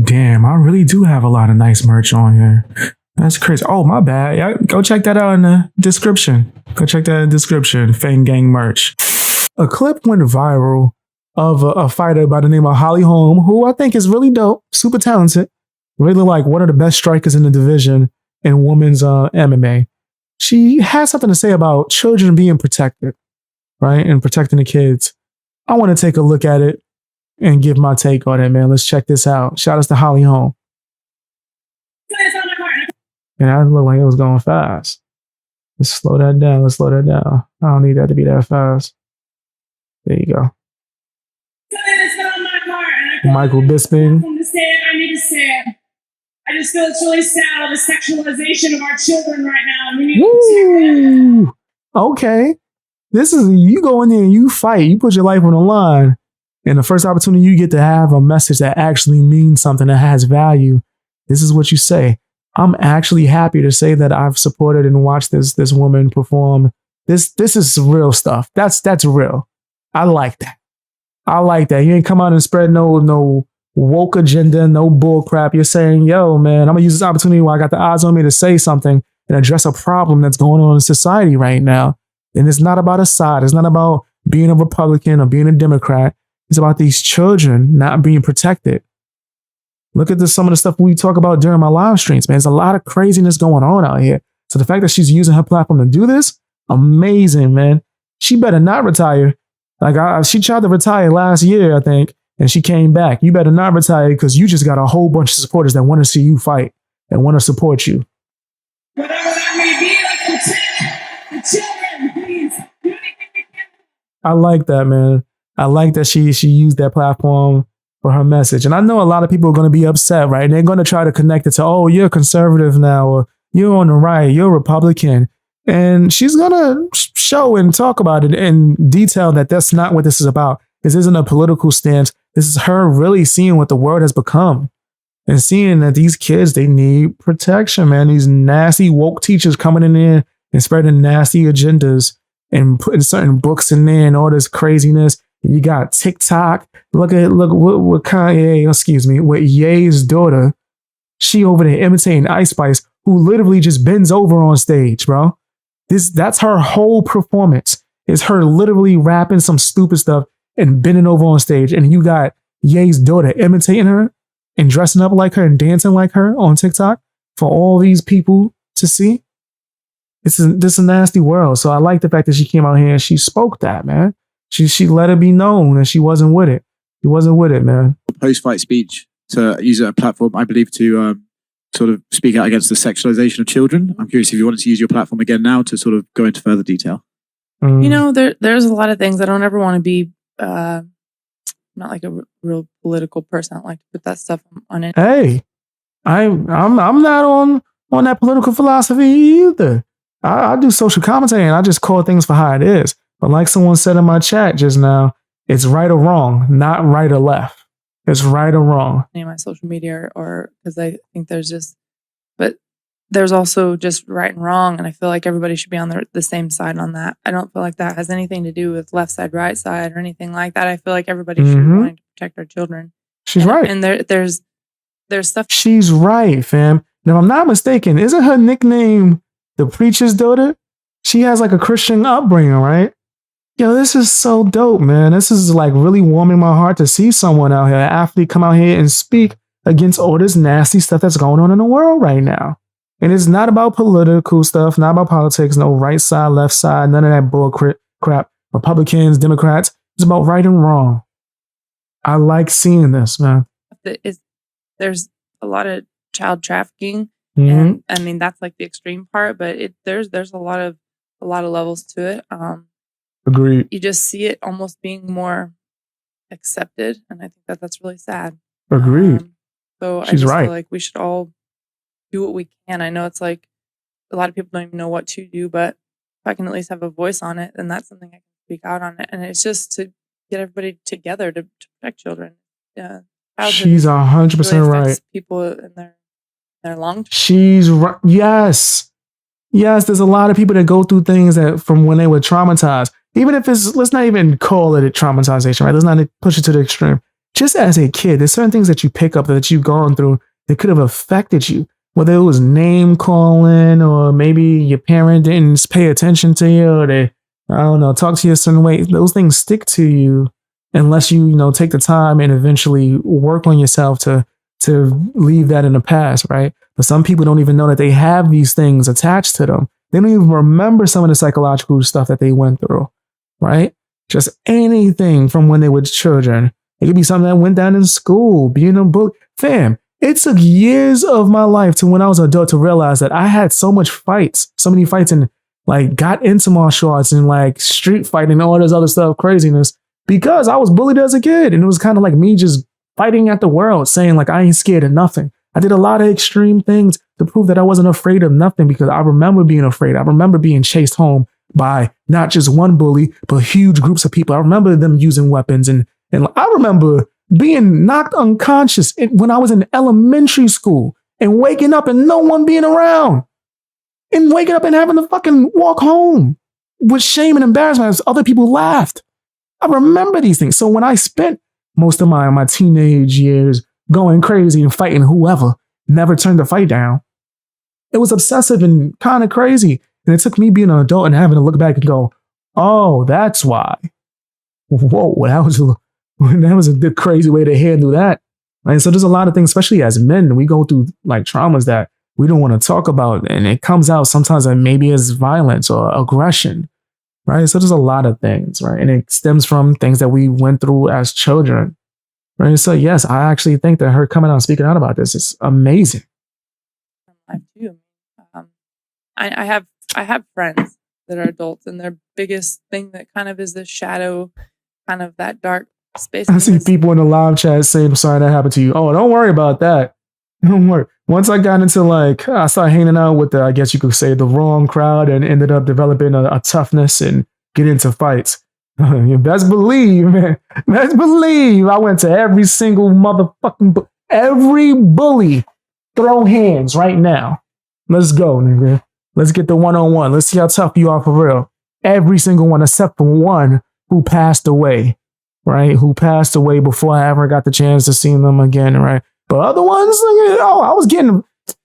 Damn, I really do have a lot of nice merch on here. That's crazy. Oh, my bad. Yeah, go check that out in the description. Go check that in the description. Fang Gang merch. A clip went viral of a fighter by the name of Holm, who I think is really dope, super talented, really like one of the best strikers in the division in women's MMA. She has something to say about children being protected, right? And protecting the kids. I want to take a look at it and give my take on it, man. Let's check this out. Shout out to Holly Holm. And I looked like it was going fast. Let's slow that down. Let's slow that down. I don't need that to be that fast. There you go. Michael Bisping. I need to say it. I just feel it's really sad, the sexualization of our children right now. And we need to protect them. Okay. This is, you go in there and you fight. You put your life on the line. And the first opportunity you get to have a message that actually means something that has value, this is what you say. I'm actually happy to say that I've supported and watched this woman perform. This is real stuff. That's real. I like that. I like that. You ain't come out and spread no woke agenda, no bull crap. You're saying, yo, man, I'm gonna use this opportunity while I got the odds on me to say something and address a problem that's going on in society right now. And it's not about a side. It's not about being a Republican or being a Democrat. It's about these children not being protected. Look at some of the stuff we talk about during my live streams, man. There's a lot of craziness going on out here. So the fact that she's using her platform to do this, amazing, man. She better not retire. Like she tried to retire last year, I think, and she came back. You better not retire because you just got a whole bunch of supporters that want to see you fight and want to support you. Whatever that may be, like, protect the children, please. I like that, man. I like that she used that platform for her message. And I know a lot of people are going to be upset, right? And they're going to try to connect it to, oh, you're conservative now, or you're on the right, you're Republican. And she's going to show and talk about it in detail that that's not what this is about. This isn't a political stance. This is her really seeing what the world has become and seeing that these kids, they need protection, man. These nasty woke teachers coming in there and spreading nasty agendas and putting certain books in there and all this craziness. You got TikTok. Look what Kanye, with Ye's daughter. She over there imitating Ice Spice, who literally just bends over on stage, bro. That's her whole performance. Is her literally rapping some stupid stuff and bending over on stage. And you got Ye's daughter imitating her and dressing up like her and dancing like her on TikTok for all these people to see. This is a nasty world. So I like the fact that she came out here and she spoke that, man. She let it be known that she wasn't with it. She wasn't with it, man. Post-fight speech to use a platform, I believe, to sort of speak out against the sexualization of children. I'm curious if you wanted to use your platform again now to sort of go into further detail. You know, there's a lot of things. I don't ever want to be not like a real political person. I don't like to put that stuff on it. Hey, I'm not on that political philosophy either. I do social commentary and I just call things for how it is. But like someone said in my chat just now, it's right or wrong, not right or left. It's right or wrong. In my social media or because I think but there's also just right and wrong. And I feel like everybody should be on the same side on that. I don't feel like that has anything to do with left side, right side or anything like that. I feel like everybody should be wanting to protect our children. She's right. And there's stuff. She's right, fam. Now, if I'm not mistaken, isn't her nickname the preacher's daughter? She has like a Christian upbringing, right? Yo, this is so dope, man. This is like really warming my heart to see someone out here, an athlete, come out here and speak against all this nasty stuff that's going on in the world right now. And it's not about political stuff, not about politics, no right side, left side, none of that bull crap. Republicans, Democrats. It's about right and wrong. I like seeing this, man. There's a lot of child trafficking, and I mean that's like the extreme part, but there's a lot of levels to it. Agreed. You just see it almost being more accepted, and I think that's really sad. Agreed. So She's right. Feel like we should all do what we can. I know it's like a lot of people don't even know what to do, but if I can at least have a voice on it, then that's something I can speak out on it. And it's just to get everybody together to protect children. Yeah, she's 100% really right. People in their long term. She's right. Yes. There's a lot of people that go through things that from when they were traumatized. Even if let's not even call it a traumatization, right? Let's not push it to the extreme. just as a kid, there's certain things that you pick up that you've gone through that could have affected you, whether it was name calling or maybe your parent didn't pay attention to you or they, I don't know, talk to you a certain way. Those things stick to you unless you take the time and eventually work on yourself to leave that in the past, right? But some people don't even know that they have these things attached to them. They don't even remember some of the psychological stuff that they went through, right? Just anything from when they were children. It could be something that went down in school, being a bully. Fam, it took years of my life to when I was an adult to realize that I had so many fights and like got into martial arts and like street fighting and all this other stuff, craziness, because I was bullied as a kid. And it was kind of like me just fighting at the world, saying like, I ain't scared of nothing. I did a lot of extreme things to prove that I wasn't afraid of nothing because I remember being afraid. I remember being chased home by not just one bully, but huge groups of people. I remember them using weapons. And I remember being knocked unconscious when I was in elementary school and waking up and no one being around and waking up and having to fucking walk home with shame and embarrassment as other people laughed. I remember these things. So when I spent most of my teenage years going crazy and fighting whoever, never turned the fight down, it was obsessive and kind of crazy. And it took me being an adult and having to look back and go, oh, that's why. Whoa, that was a good, crazy way to handle that. Right? So there's a lot of things, especially as men, we go through like traumas that we don't want to talk about. And it comes out sometimes maybe as violence or aggression. Right? So there's a lot of things, right? And it stems from things that we went through as children. Right? So yes, I actually think that her coming out and speaking out about this is amazing. I do. I have friends that are adults, and their biggest thing that kind of is the shadow, kind of that dark space. I see people in the live chat saying, I'm sorry that happened to you. Oh, don't worry about that. Don't worry. Once I got into I started hanging out with I guess you could say the wrong crowd and ended up developing a toughness and get into fights. You best believe, man. Best believe I went to every single motherfucking, every bully. Throw hands right now. Let's go, nigga. Let's get the one-on-one. Let's see how tough you are for real. Every single one except for one who passed away, right? Who passed away before I ever got the chance to see them again, right? But other ones, I was getting,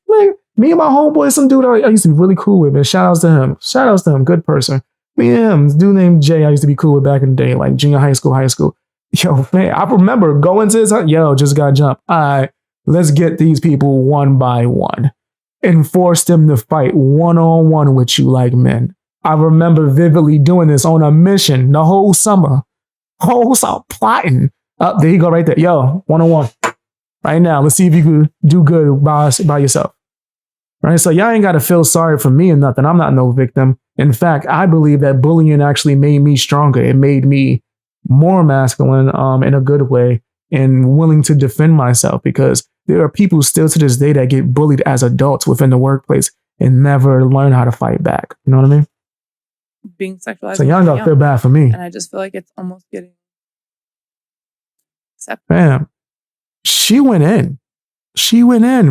me and my homeboy, some dude I used to be really cool with, man. Shout outs to him. Good person. Me and him, this dude named Jay, I used to be cool with back in the day, like junior high school. Yo, man, I remember going to his house. Yo, just got jumped. All right, let's get these people one by one and force them to fight one-on-one with you like men. I remember vividly doing this on a mission the whole summer. Plotting. Up there you go right there. Yo, one-on-one. Right now, let's see if you can do good by yourself. Right? So y'all ain't got to feel sorry for me or nothing. I'm not no victim. In fact, I believe that bullying actually made me stronger. It made me more masculine in a good way and willing to defend myself, because there are people still to this day that get bullied as adults within the workplace and never learn how to fight back. You know what I mean? Being sexualized. So y'all don't feel bad for me. And I just feel like it's almost getting accepted. Bam. She went in,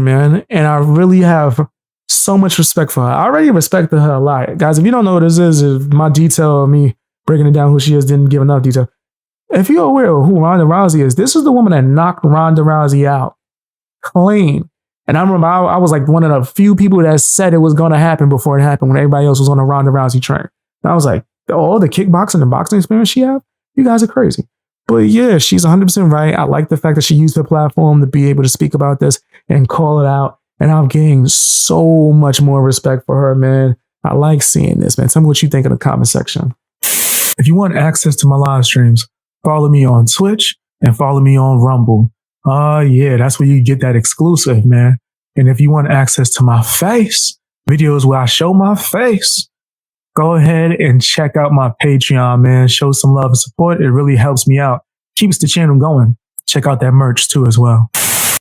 man. And I really have so much respect for her. I already respected her a lot. Guys, if you don't know what this is my detail of me breaking it down who she is didn't give enough detail. If you're aware of who Ronda Rousey is, this is the woman that knocked Ronda Rousey out clean. And I remember I was like one of the few people that said it was going to happen before it happened when everybody else was on a Ronda Rousey train. And I was like, oh, the kickboxing and boxing experience she have? You guys are crazy. But yeah, she's 100% right. I like the fact that she used her platform to be able to speak about this and call it out. And I've gained so much more respect for her, man. I like seeing this, man. Tell me what you think in the comment section. If you want access to my live streams, follow me on Twitch and follow me on Rumble. Yeah, that's where you get that exclusive, man. And if you want access to my face, videos where I show my face, go ahead and check out my Patreon, man. Show some love and support. It really helps me out. Keeps the channel going. Check out that merch too as well.